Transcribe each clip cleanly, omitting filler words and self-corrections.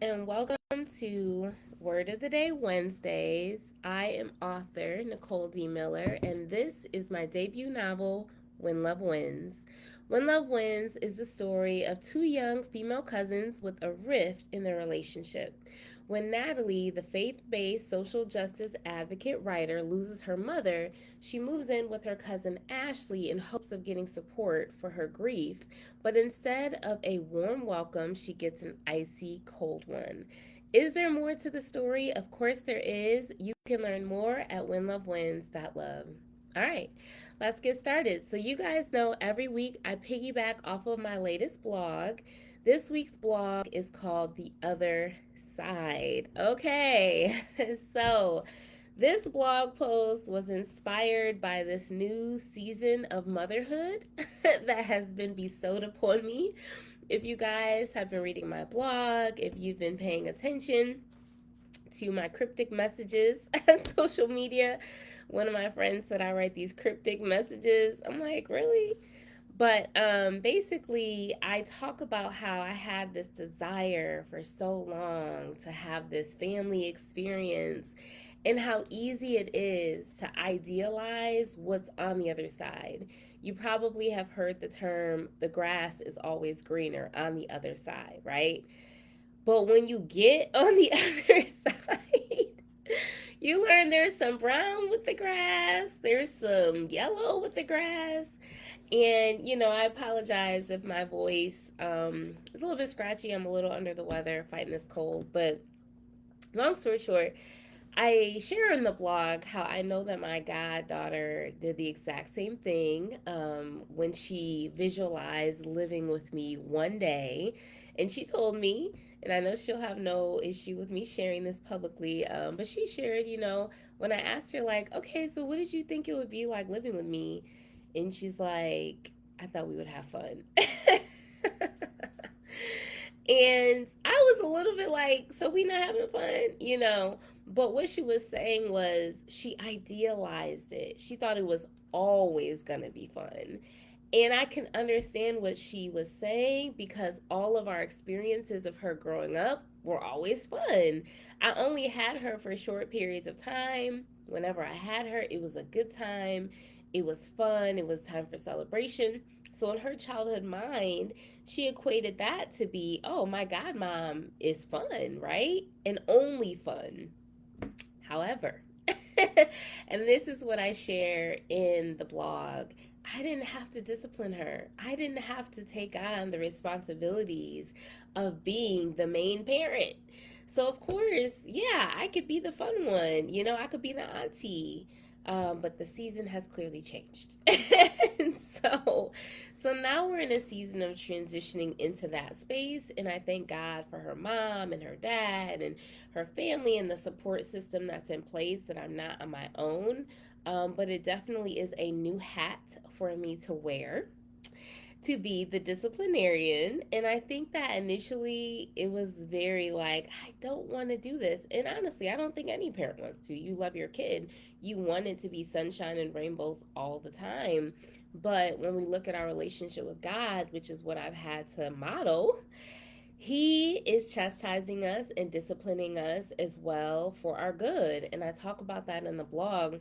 and welcome to Word of the Day Wednesdays. I am author Nicole D. Miller, and this is my debut novel, When Love Wins. When Love Wins is the story of two young female cousins with a rift in their relationship. When Natalie, the faith based social justice advocate writer, loses her mother, she moves in with her cousin Ashley in hopes of getting support for her grief. But instead of a warm welcome, she gets an icy cold one. Is there more to the story? Of course there is. You can learn more at whenlovewins.love. All right, let's get started. So, you guys know every week I piggyback off of my latest blog. This week's blog is called The Other Side. Okay, so this blog post was inspired by this new season of motherhood that has been bestowed upon me. If you guys have been reading my blog, if you've been paying attention to my cryptic messages on social media, one of my friends said I write these cryptic messages. I'm like, really? But basically, I talk about how I had this desire for so long to have this family experience and how easy it is to idealize what's on the other side. You probably have heard the term, the grass is always greener on the other side, right? But when you get on the other side, you learn there's some brown with the grass, there's some yellow with the grass, and, I apologize if my voice is a little bit scratchy. I'm a little under the weather fighting this cold. But long story short, I share in the blog how I know that my goddaughter did the exact same thing when she visualized living with me one day. And she told me, and I know she'll have no issue with me sharing this publicly, but she shared, when I asked her, like, okay, so what did you think it would be like living with me? And she's like, I thought we would have fun. And I was a little bit like, so we not having fun? But what she was saying was she idealized it. She thought it was always going to be fun. And I can understand what she was saying because all of our experiences of her growing up were always fun. I only had her for short periods of time. Whenever I had her, it was a good time. It was fun. It was time for celebration. So, in her childhood mind, she equated that to be, oh, my godmom is fun, right? And only fun. However, and this is what I share in the blog, I didn't have to discipline her. I didn't have to take on the responsibilities of being the main parent. So, of course, yeah, I could be the fun one. I could be the auntie. But the season has clearly changed. and so, so now we're in a season of transitioning into that space. And I thank God for her mom and her dad and her family and the support system that's in place, that I'm not on my own. But it definitely is a new hat for me to wear, to be the disciplinarian. And I think that initially it was very like, I don't want to do this. And honestly, I don't think any parent wants to. You love your kid, you want it to be sunshine and rainbows all the time. But when we look at our relationship with God, which is what I've had to model, he is chastising us and disciplining us as well for our good. And I talk about that in the blog.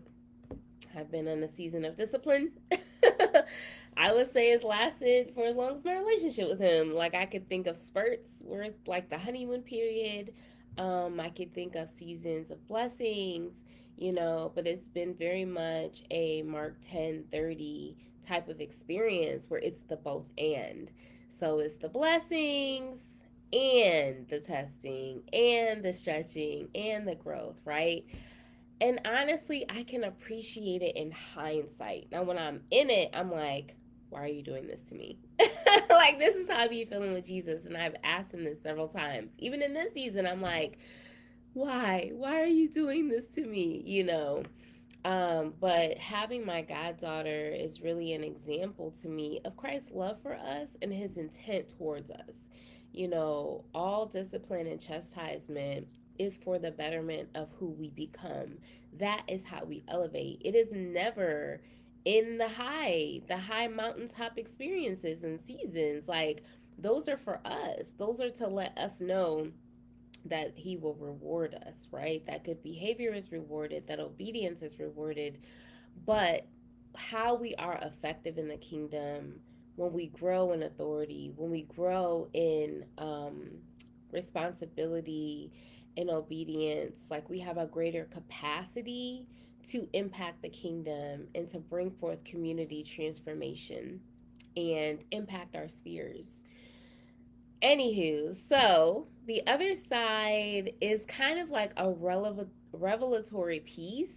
I've been in a season of discipline. I would say it's lasted for as long as my relationship with him. Like, I could think of spurts where it's like the honeymoon period. I could think of seasons of blessings, but it's been very much a Mark 10:30 type of experience where it's the both and. So it's the blessings and the testing and the stretching and the growth, right? And honestly, I can appreciate it in hindsight. Now, when I'm in it, I'm like, why are you doing this to me? Like, this is how I be feeling with Jesus. And I've asked him this several times. Even in this season, I'm like, why? Why are you doing this to me? But having my goddaughter is really an example to me of Christ's love for us and his intent towards us. All discipline and chastisement is for the betterment of who we become. That is how we elevate. It is never in the high mountaintop experiences and seasons. Like, those are for us. Those are to let us know that he will reward us, right? That good behavior is rewarded, that obedience is rewarded, but how we are effective in the kingdom when we grow in authority, when we grow in responsibility and obedience, like we have a greater capacity to impact the kingdom and to bring forth community transformation and impact our spheres. Anywho, so the other side is kind of like a revelatory piece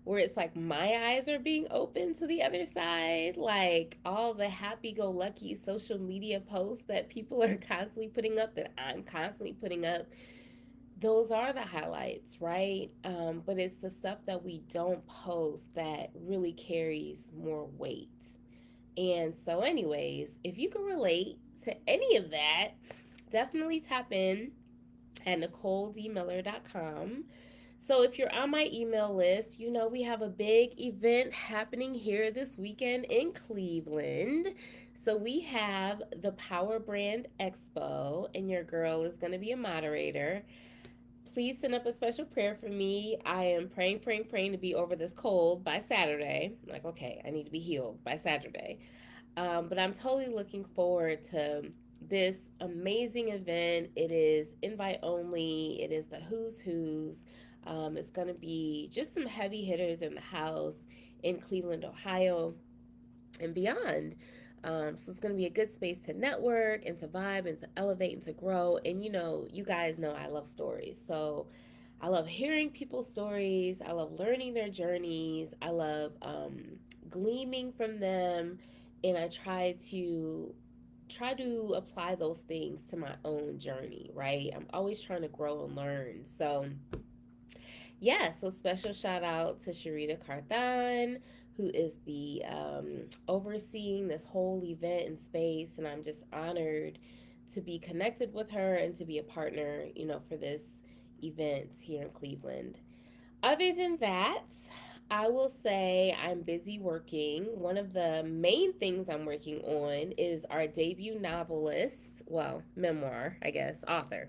where it's like my eyes are being opened to the other side. Like all the happy go lucky social media posts that people are constantly putting up, that I'm constantly putting up, those are the highlights, right? But it's the stuff that we don't post that really carries more weight. And so, anyways, if you can relate to any of that, definitely tap in at NicoleDMiller.com. So, if you're on my email list, you know we have a big event happening here this weekend in Cleveland. So, we have the Power Brand Expo, and your girl is going to be a moderator. Please send up a special prayer for me. I am praying, praying, praying to be over this cold by Saturday. I'm like, okay, I need to be healed by Saturday. But I'm totally looking forward to this amazing event. It is invite only, it is the who's who's. It's going to be just some heavy hitters in the house in Cleveland, Ohio, and beyond. So it's going to be a good space to network and to vibe and to elevate and to grow. And you know, you guys know I love stories. So I love hearing people's stories. I love learning their journeys. I love gleaming from them. And I try to apply those things to my own journey, right? I'm always trying to grow and learn. So yeah, so special shout out to Sharita Carthan, who is the overseeing this whole event and space, and I'm just honored to be connected with her and to be a partner, for this event here in Cleveland. Other than that, I will say I'm busy working. One of the main things I'm working on is our debut novelist, well, memoir, I guess, author,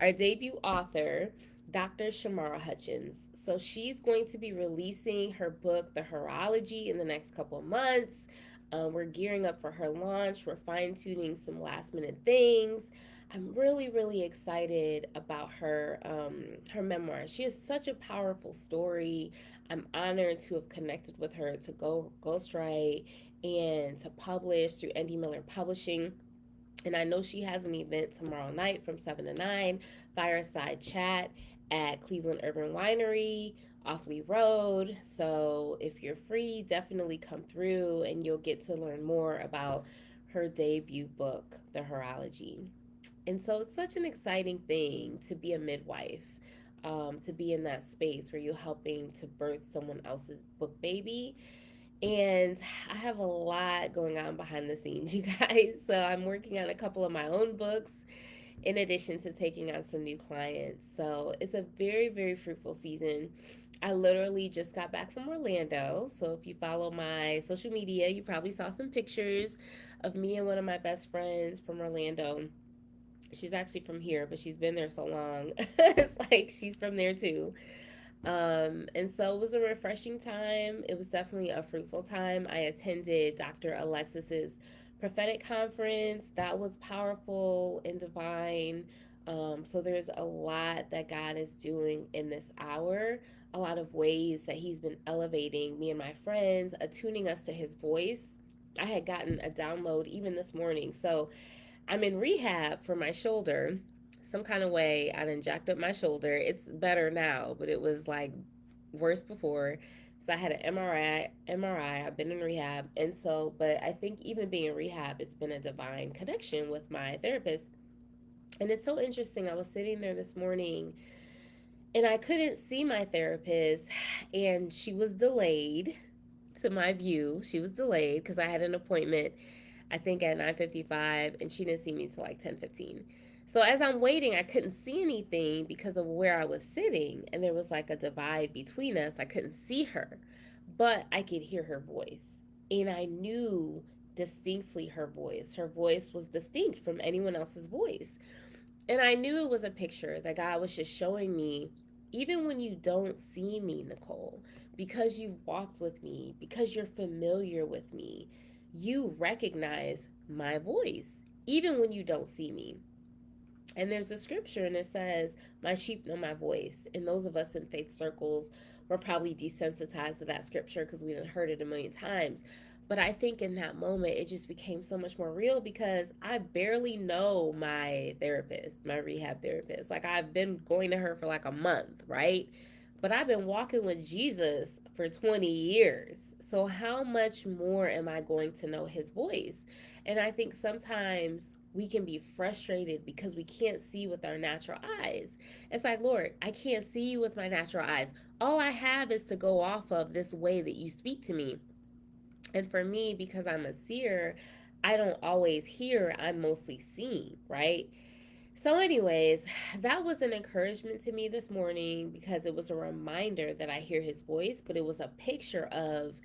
our debut author, Dr. Shamara Hutchins. So she's going to be releasing her book, The Horology, in the next couple of months. We're gearing up for her launch. We're fine tuning some last minute things. I'm really, really excited about her memoir. She has such a powerful story. I'm honored to have connected with her to go ghostwrite and to publish through Andy Miller Publishing. And I know she has an event tomorrow night from 7 to 9, fireside chat at Cleveland Urban Winery, Offley Road. So if you're free, definitely come through and you'll get to learn more about her debut book, The Horology. And so it's such an exciting thing to be a midwife, to be in that space where you're helping to birth someone else's book baby. And I have a lot going on behind the scenes, you guys. So I'm working on a couple of my own books in addition to taking on some new clients. So it's a very, very fruitful season. I literally just got back from Orlando. So if you follow my social media, you probably saw some pictures of me and one of my best friends from Orlando. She's actually from here, but she's been there so long. It's like she's from there too. And so it was a refreshing time. It was definitely a fruitful time. I attended Dr. Alexis's prophetic conference. That was powerful and divine. So there's a lot that God is doing in this hour, a lot of ways that He's been elevating me and my friends, attuning us to His voice. I had gotten a download even this morning. So I'm in rehab for my shoulder. Some kind of way I done jacked up my shoulder. It's better now, but it was like worse before. So I had an MRI. I've been in rehab. And so, but I think even being in rehab, it's been a divine connection with my therapist. And it's so interesting. I was sitting there this morning and I couldn't see my therapist, and she was delayed to my view. She was delayed because I had an appointment, I think at 9:55, and she didn't see me till like 10:15. So as I'm waiting, I couldn't see anything because of where I was sitting, and there was like a divide between us. I couldn't see her, but I could hear her voice, and I knew distinctly her voice. Her voice was distinct from anyone else's voice. And I knew it was a picture that God was just showing me, even when you don't see me, Nicole, because you've walked with me, because you're familiar with me, you recognize my voice, even when you don't see me. And there's a scripture and it says, my sheep know my voice. And those of us in faith circles were probably desensitized to that scripture because we didn't heard it a million times. But I think in that moment, it just became so much more real because I barely know my therapist, my rehab therapist. Like I've been going to her for like a month, right? But I've been walking with Jesus for 20 years. So how much more am I going to know his voice? And I think sometimes we can be frustrated because we can't see with our natural eyes. It's like, Lord, I can't see you with my natural eyes. All I have is to go off of this way that you speak to me. And for me, because I'm a seer, I don't always hear, I'm mostly seeing, right? So, anyways, that was an encouragement to me this morning because it was a reminder that I hear his voice, but it was a picture of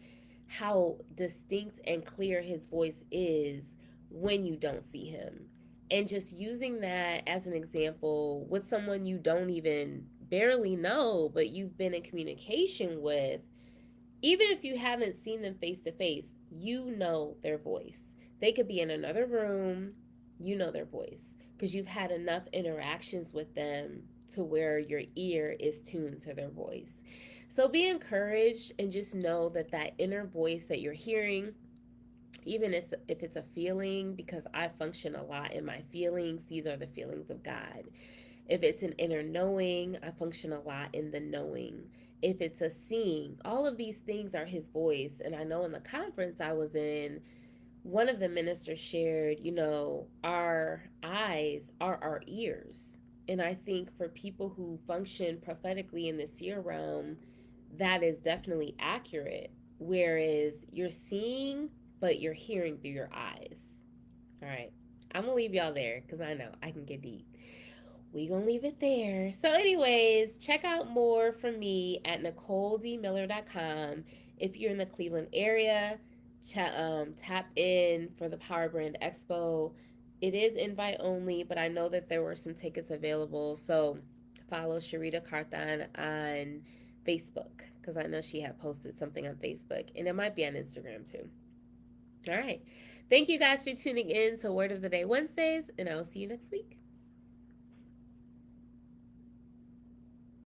how distinct and clear his voice is when you don't see him. And just using that as an example with someone you don't even barely know, but you've been in communication with, even if you haven't seen them face to face, you know their voice. They could be in another room, you know their voice because you've had enough interactions with them to where your ear is tuned to their voice. So be encouraged and just know that that inner voice that you're hearing, even if it's a feeling, because I function a lot in my feelings, these are the feelings of God. If it's an inner knowing, I function a lot in the knowing. If it's a seeing, all of these things are his voice. And I know in the conference I was in, one of the ministers shared, our eyes are our ears. And I think for people who function prophetically in the seer realm, that is definitely accurate. Whereas you're seeing, but you're hearing through your eyes. All right. I'm going to leave y'all there because I know I can get deep. We gonna leave it there. So, anyways, check out more from me at NicoleDMiller.com. If you're in the Cleveland area, tap in for the Power Brand Expo. It is invite only, but I know that there were some tickets available. So, follow Sharita Carthan on Facebook because I know she had posted something on Facebook, and it might be on Instagram too. All right. Thank you guys for tuning in to Word of the Day Wednesdays, and I will see you next week.